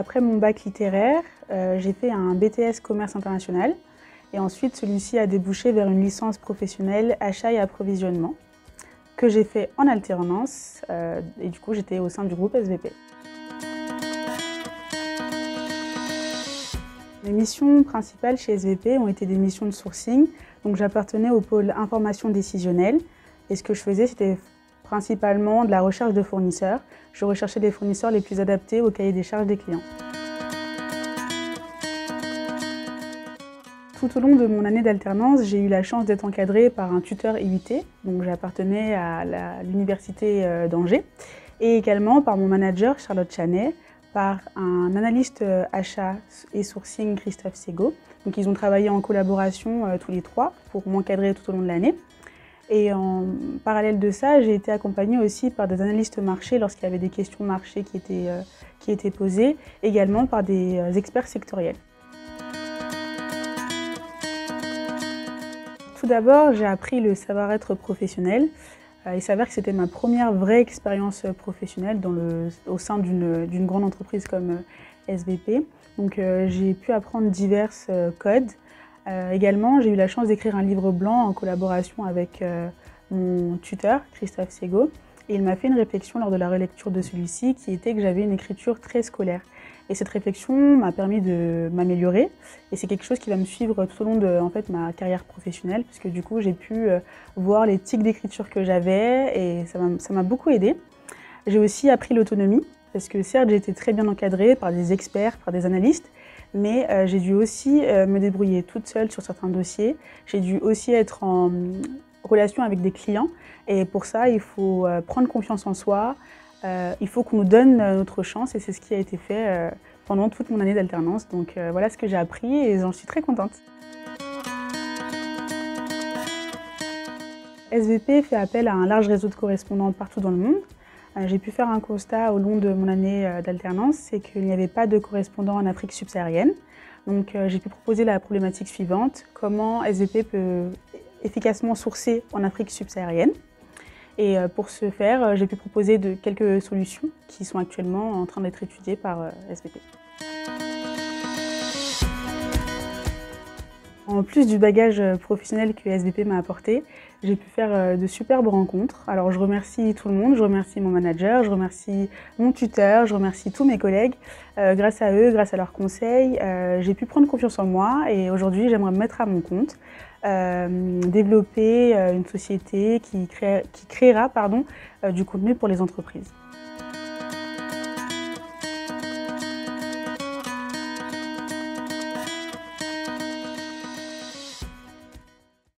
Après mon bac littéraire, j'ai fait un BTS Commerce International et ensuite celui-ci a débouché vers une licence professionnelle Achat et Approvisionnement que j'ai fait en alternance et du coup j'étais au sein du groupe SVP. Mes missions principales chez SVP ont été des missions de sourcing, donc j'appartenais au pôle information décisionnelle et ce que je faisais c'était principalement de la recherche de fournisseurs. Je recherchais les fournisseurs les plus adaptés au cahier des charges des clients. Tout au long de mon année d'alternance, j'ai eu la chance d'être encadrée par un tuteur IUT, donc j'appartenais à l'université d'Angers, et également par mon manager Charlotte Chanet, par un analyste achat et sourcing Christophe Sego. Donc ils ont travaillé en collaboration tous les trois pour m'encadrer tout au long de l'année. Et en parallèle de ça, j'ai été accompagnée aussi par des analystes marché lorsqu'il y avait des questions marché qui étaient posées, également par des experts sectoriels. Tout d'abord, j'ai appris le savoir-être professionnel. Il s'avère que c'était ma première vraie expérience professionnelle au sein d'une grande entreprise comme SVP. Donc j'ai pu apprendre divers codes. Également, j'ai eu la chance d'écrire un livre blanc en collaboration avec mon tuteur, Christophe Sego. Et il m'a fait une réflexion lors de la relecture de celui-ci qui était que j'avais une écriture très scolaire. Et cette réflexion m'a permis de m'améliorer. Et c'est quelque chose qui va me suivre tout au long de ma carrière professionnelle, puisque du coup, j'ai pu voir les tics d'écriture que j'avais et ça m'a beaucoup aidée. J'ai aussi appris l'autonomie, parce que certes, j'ai été très bien encadrée par des experts, par des analystes, mais j'ai dû aussi me débrouiller toute seule sur certains dossiers. J'ai dû aussi être en relation avec des clients et pour ça, il faut prendre confiance en soi, il faut qu'on nous donne notre chance et c'est ce qui a été fait pendant toute mon année d'alternance. Donc voilà ce que j'ai appris et j'en suis très contente. SVP fait appel à un large réseau de correspondants partout dans le monde. J'ai pu faire un constat au long de mon année d'alternance, c'est qu'il n'y avait pas de correspondants en Afrique subsaharienne. Donc j'ai pu proposer la problématique suivante, comment SVP peut efficacement sourcer en Afrique subsaharienne. Et pour ce faire, j'ai pu proposer quelques solutions qui sont actuellement en train d'être étudiées par SVP. En plus du bagage professionnel que SVP m'a apporté, j'ai pu faire de superbes rencontres. Alors je remercie tout le monde, je remercie mon manager, je remercie mon tuteur, je remercie tous mes collègues. Grâce à eux, grâce à leurs conseils, j'ai pu prendre confiance en moi et aujourd'hui j'aimerais me mettre à mon compte, développer une société qui créera du contenu pour les entreprises.